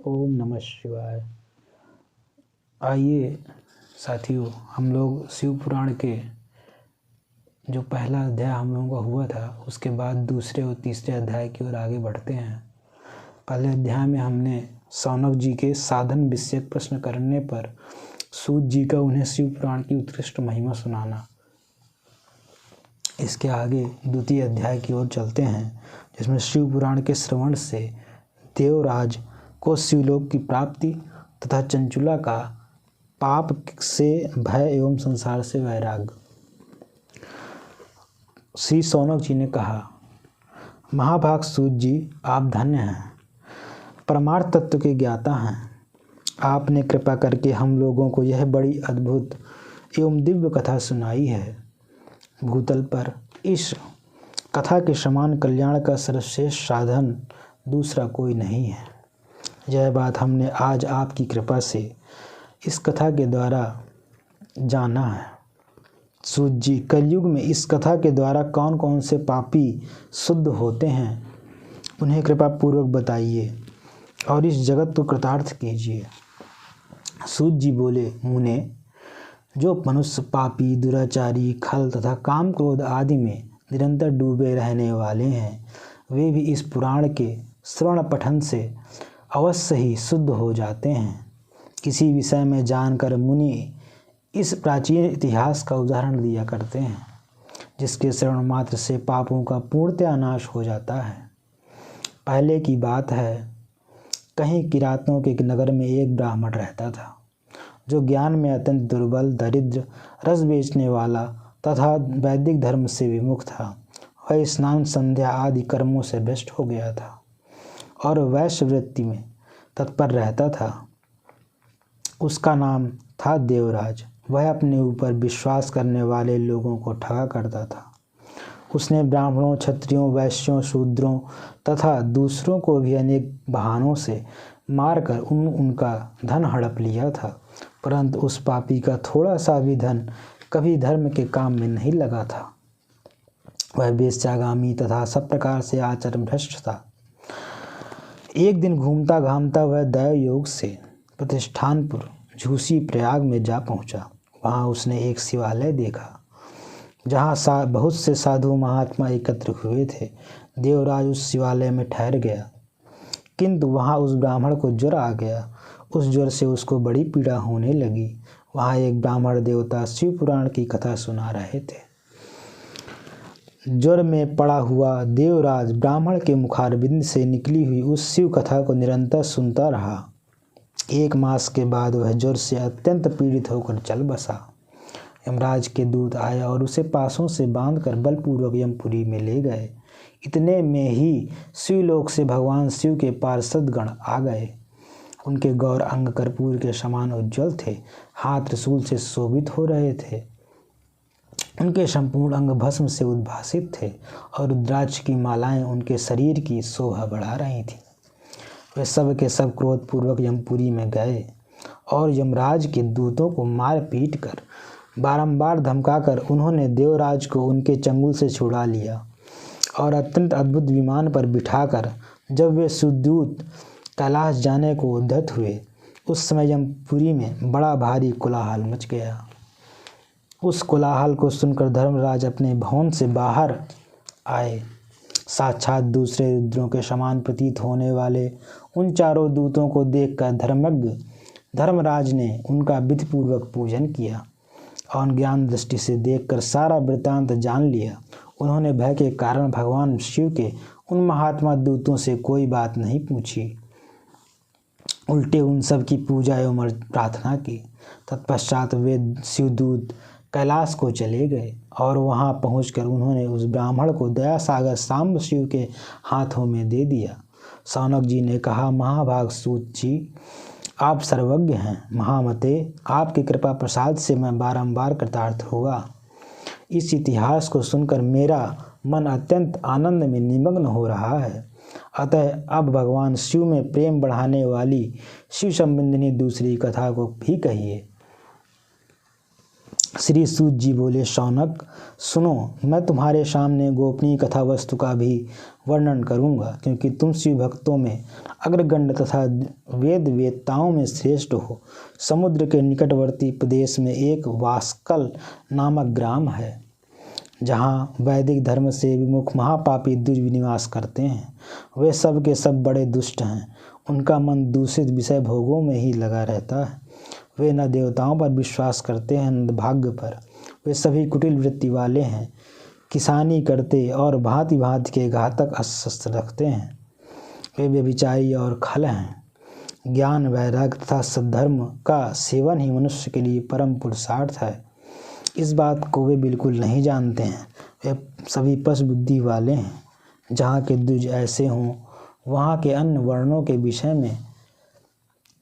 ओम नमः शिवाय। आइए साथियों, हम लोग शिव पुराण के जो पहला अध्याय हम लोगों का हुआ था उसके बाद दूसरे और तीसरे अध्याय की ओर आगे बढ़ते हैं। पहले अध्याय में हमने शौनक जी के साधन विषयक प्रश्न करने पर सूत जी का उन्हें शिव पुराण की उत्कृष्ट महिमा सुनाना। इसके आगे द्वितीय अध्याय की ओर चलते हैं, जिसमें शिव पुराण के श्रवण से देवराज को शिवलोक की प्राप्ति तथा चंचुला का पाप से भय एवं संसार से वैराग्य। श्री शौनक जी ने कहा, महाभाग सूत जी, आप धन्य हैं, परमार्थ तत्व के ज्ञाता हैं। आपने कृपा करके हम लोगों को यह बड़ी अद्भुत एवं दिव्य कथा सुनाई है। भूतल पर इस कथा के समान कल्याण का सर्वश्रेष्ठ साधन दूसरा कोई नहीं है। यह बात हमने आज आपकी कृपा से इस कथा के द्वारा जाना है। सूत जी, कलयुग में इस कथा के द्वारा कौन कौन से पापी शुद्ध होते हैं, उन्हें कृपा पूर्वक बताइए और इस जगत को कृतार्थ कीजिए। सूत जी बोले, मुने, जो मनुष्य पापी, दुराचारी, खल तथा काम क्रोध आदि में निरंतर डूबे रहने वाले हैं, वे भी इस पुराण के श्रवण पठन से अवश्य ही शुद्ध हो जाते हैं। किसी विषय में जानकर मुनि इस प्राचीन इतिहास का उदाहरण दिया करते हैं, जिसके श्रवण मात्र से पापों का पूर्णतः नाश हो जाता है। पहले की बात है, कहीं किरातों के नगर में एक ब्राह्मण रहता था, जो ज्ञान में अत्यंत दुर्बल, दरिद्र, रस बेचने वाला तथा वैदिक धर्म से विमुख था। वह स्नान, संध्या आदि कर्मों से भ्रष्ट हो गया था और वैश्य वृत्ति में तत्पर रहता था। उसका नाम था देवराज। वह अपने ऊपर विश्वास करने वाले लोगों को ठगा करता था। उसने ब्राह्मणों, क्षत्रियों, वैश्यों, शूद्रों तथा दूसरों को भी अनेक बहानों से मारकर उनका धन हड़प लिया था, परंतु उस पापी का थोड़ा सा भी धन कभी धर्म के काम में नहीं लगा था। वह वेश्यागामी तथा सब प्रकार से आचरण भ्रष्ट था। एक दिन घूमता घामता वह दैव योग से प्रतिष्ठानपुर झूसी प्रयाग में जा पहुंचा। वहां उसने एक शिवालय देखा, जहां बहुत से साधु महात्मा एकत्र हुए थे। देवराज उस शिवालय में ठहर गया, किंतु वहां उस ब्राह्मण को ज्वर आ गया। उस ज्वर से उसको बड़ी पीड़ा होने लगी। वहां एक ब्राह्मण देवता शिव पुराण की कथा सुना रहे थे। ज्वर में पड़ा हुआ देवराज ब्राह्मण के मुखारबिंद से निकली हुई उस शिव कथा को निरंतर सुनता रहा। 1 मास के बाद वह ज्वर से अत्यंत पीड़ित होकर चल बसा। यमराज के दूत आए और उसे पासों से बांधकर बलपूर्वक यमपुरी में ले गए। इतने में ही शिवलोक से भगवान शिव के पार्षद गण आ गए। उनके गौर अंग कर्पूर के समान उज्ज्वल थे, हाथ त्रिशूल से शोभित हो रहे थे। उनके संपूर्ण अंग भस्म से उद्भासित थे और रुद्राक्ष की मालाएं उनके शरीर की शोभा बढ़ा रही थीं। वे सब के सब क्रोधपूर्वक यमपुरी में गए और यमराज के दूतों को मार पीट कर बारंबार धमकाकर उन्होंने देवराज को उनके चंगुल से छुड़ा लिया और अत्यंत अद्भुत विमान पर बिठाकर जब वे सुदूत कैलाश जाने को उद्यत हुए, उस समय यमपुरी में बड़ा भारी कोलाहल मच गया। उस कोलाहल को सुनकर धर्मराज अपने भवन से बाहर आए। साक्षात दूसरे रुद्रों के समान प्रतीत होने वाले उन चारों दूतों को देखकर धर्मज्ञ धर्मराज ने उनका विधिपूर्वक पूजन किया और ज्ञान दृष्टि से देखकर सारा वृत्तांत जान लिया। उन्होंने भय के कारण भगवान शिव के उन महात्मा दूतों से कोई बात नहीं पूछी, उल्टे उन सब की पूजा एवं प्रार्थना की। तत्पश्चात वे शिवदूत कैलाश को चले गए और वहां पहुंचकर उन्होंने उस ब्राह्मण को दया सागर सांब शिव के हाथों में दे दिया। शौनक जी ने कहा, महाभाग सूत जी, आप सर्वज्ञ हैं। महामते, आपकी कृपा प्रसाद से मैं बारंबार कृतार्थ हुआ। इस इतिहास को सुनकर मेरा मन अत्यंत आनंद में निमग्न हो रहा है। अतः अब भगवान शिव में प्रेम बढ़ाने वाली शिव संबंधिनी दूसरी कथा को भी कहिए। श्री सूत जी बोले, शौनक सुनो, मैं तुम्हारे सामने गोपनीय कथा वस्तु का भी वर्णन करूंगा, क्योंकि तुम शिव भक्तों में अग्रगण्य तथा वेद वेत्ताओं में श्रेष्ठ हो। समुद्र के निकटवर्ती प्रदेश में एक वास्कल नामक ग्राम है, जहाँ वैदिक धर्म से विमुख महापापी द्विज निवास करते हैं। वे सब के सब बड़े दुष्ट हैं। उनका मन दूषित विषय भोगों में ही लगा रहता है। वे न देवताओं पर विश्वास करते हैं न भाग्य पर। वे सभी कुटिल वृत्ति वाले हैं, किसानी करते और भांति भांति के घातक अस्त्र रखते हैं। वे व्यभिचारी और खल हैं। ज्ञान, वैराग्य तथा सद्धर्म का सेवन ही मनुष्य के लिए परम पुरुषार्थ है। इस बात को वे बिल्कुल नहीं जानते हैं। वे सभी पशु बुद्धि वाले हैं। जहाँ के द्विज ऐसे हों, वहाँ के अन्य वर्णों के विषय में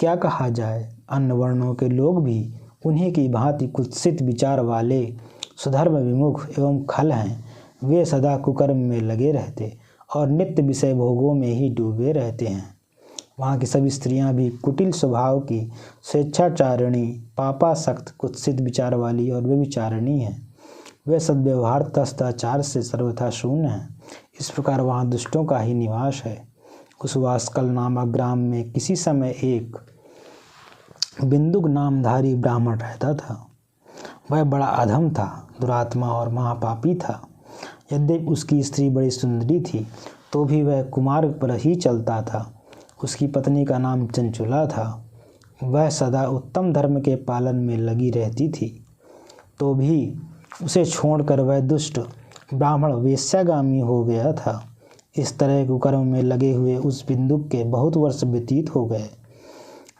क्या कहा जाए। अन्य वर्णों के लोग भी उन्हीं की भांति कुत्सित विचार वाले, स्वधर्म विमुख एवं खल हैं। वे सदा कुकर्म में लगे रहते और नित्य विषय भोगों में ही डूबे रहते हैं। वहाँ की सभी स्त्रियां भी कुटिल स्वभाव की, स्वेच्छाचारिणी, पापासक्त, कुत्सित विचार वाली और व्यभिचारिणी हैं। वे सद्व्यवहार तस्थाचार से सर्वथा शून्य हैं। इस प्रकार वहाँ दुष्टों का ही निवास है। उस वास्कल नामक ग्राम में किसी समय एक बिंदुक नामधारी ब्राह्मण रहता था। वह बड़ा अधम था, दुरात्मा और महापापी था। यद्यपि उसकी स्त्री बड़ी सुंदरी थी, तो भी वह कुमार्ग पर ही चलता था। उसकी पत्नी का नाम चंचुला था। वह सदा उत्तम धर्म के पालन में लगी रहती थी, तो भी उसे छोड़कर वह दुष्ट ब्राह्मण वेश्यागामी हो गया था। इस तरह कुकर्म में लगे हुए उस बिंदुक के बहुत वर्ष व्यतीत हो गए।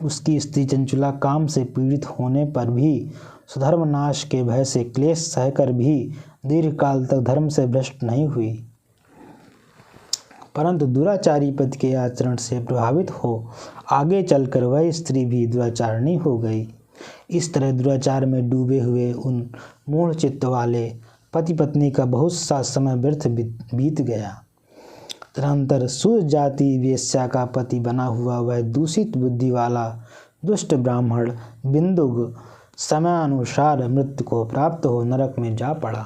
उसकी स्त्री चंचुला काम से पीड़ित होने पर भी, स्वधर्म नाश के भय से क्लेश सहकर भी दीर्घ काल तक धर्म से भ्रष्ट नहीं हुई, परंतु दुराचारी पति के आचरण से प्रभावित हो आगे चलकर वह स्त्री भी दुराचारणी हो गई। इस तरह दुराचार में डूबे हुए उन मूढ़ चित्त वाले पति पत्नी का बहुत सा समय व्यर्थ बीत गया। तदनंतर शूद्र जाति वेश्या का पति बना हुआ वह दूषित बुद्धि वाला दुष्ट ब्राह्मण बिंदुक समयानुसार मृत्यु को प्राप्त हो नरक में जा पड़ा।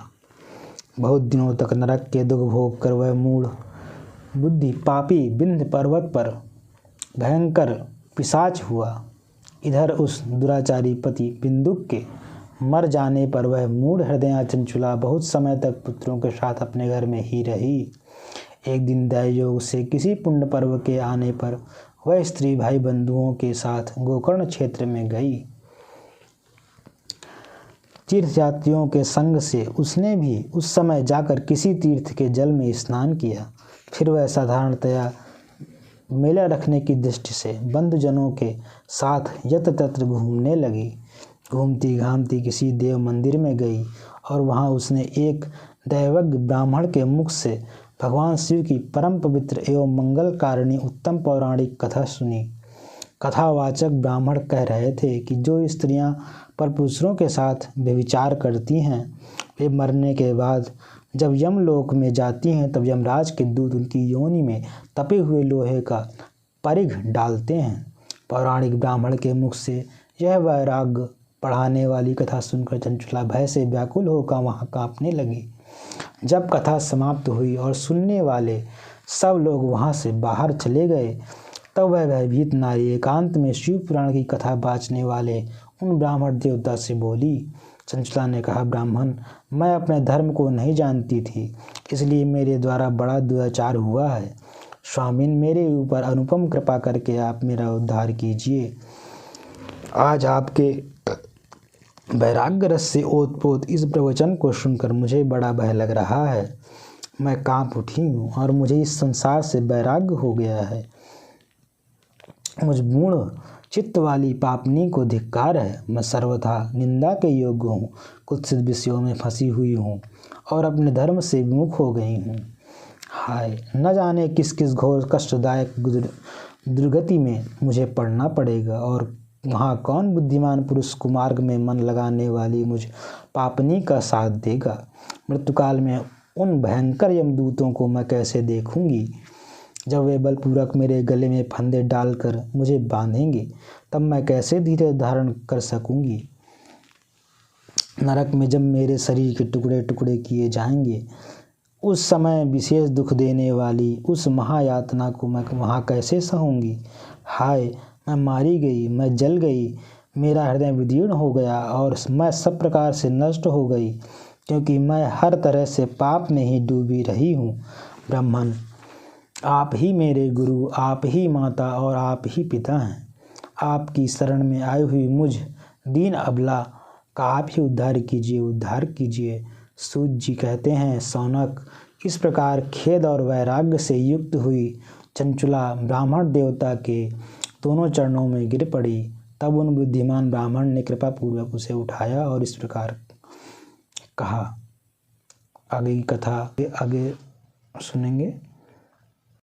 बहुत दिनों तक नरक के दुख भोग कर वह मूढ़ बुद्धि पापी विंध्य पर्वत पर भयंकर पिशाच हुआ। इधर उस दुराचारी पति बिंदुक के मर जाने पर वह मूढ़ हृदया चंचुला बहुत समय तक पुत्रों के साथ अपने घर में ही रही। एक दिन दैवयोग से किसी पुण्य पर्व के आने पर वह स्त्री भाई बंधुओं के साथ गोकर्ण क्षेत्र में गई। तीर्थयात्रियों के संग से उसने भी उस समय जाकर किसी तीर्थ के जल में स्नान किया। फिर वह साधारणतया मेला रखने की दृष्टि से बंधुजनों के साथ यत्र तत्र घूमने लगी। घूमती घामती किसी देव मंदिर में गई और वहां उसने एक दैवज्ञ ब्राह्मण के मुख से भगवान शिव की परम पवित्र एवं मंगलकारिणी उत्तम पौराणिक कथा सुनी। कथावाचक ब्राह्मण कह रहे थे कि जो स्त्रियां परपुरुषों के साथ व्यभिचार करती हैं, वे मरने के बाद जब यमलोक में जाती हैं तब यमराज के दूत उनकी योनि में तपे हुए लोहे का परिघ डालते हैं। पौराणिक ब्राह्मण के मुख से यह वैराग्य पढ़ाने वाली कथा सुनकर चंचुला भय से व्याकुल होकर वहाँ कांपने लगी। जब कथा समाप्त हुई और सुनने वाले सब लोग वहाँ से बाहर चले गए, तब वह भयभीत नारी एकांत में शिव पुराण की कथा बाँचने वाले उन ब्राह्मण देवता से बोली। चंचुला ने कहा, ब्राह्मण, मैं अपने धर्म को नहीं जानती थी, इसलिए मेरे द्वारा बड़ा दुराचार हुआ है। स्वामिन, मेरे ऊपर अनुपम कृपा करके आप मेरा उद्धार कीजिए। आज आपके वैराग्य रस से ओतप्रोत इस प्रवचन को सुनकर मुझे बड़ा भय लग रहा है। मैं कांप उठी हूँ और मुझे इस संसार से वैराग्य हो गया है। मुझ मूढ़ चित्त वाली पापनी को धिक्कार है। मैं सर्वथा निंदा के योग्य हूँ, कुत्सित विषयों में फंसी हुई हूँ और अपने धर्म से विमुख हो गई हूँ। हाय, न जाने किस किस घोर कष्टदायक दुर्गति में मुझे पड़ना पड़ेगा और वहाँ कौन बुद्धिमान पुरुष कुमार्ग में मन लगाने वाली मुझ पापनी का साथ देगा। मृत्युकाल में उन भयंकर यमदूतों को मैं कैसे देखूंगी। जब वे बलपूर्वक मेरे गले में फंदे डालकर मुझे बांधेंगे, तब मैं कैसे धीरे धारण कर सकूंगी। नरक में जब मेरे शरीर के टुकड़े टुकड़े किए जाएंगे, उस समय विशेष दुख देने वाली उस महायातना को मैं वहाँ कैसे सहूँगी। हाय, मैं मारी गई, मैं जल गई, मेरा हृदय विदीर्ण हो गया और मैं सब प्रकार से नष्ट हो गई, क्योंकि मैं हर तरह से पाप में ही डूबी रही हूँ। ब्राह्मण, आप ही मेरे गुरु, आप ही माता और आप ही पिता हैं। आपकी शरण में आई हुई मुझ दीन अबला का आप ही उद्धार कीजिए, उद्धार कीजिए। सूत जी कहते हैं, शौनक, इस प्रकार खेद और वैराग्य से युक्त हुई चंचुला ब्राह्मण देवता के दोनों चरणों में गिर पड़ी। तब उन बुद्धिमान ब्राह्मण ने कृपा पूर्वक उसे उठाया और इस प्रकार कहा। आगे की कथा आगे सुनेंगे।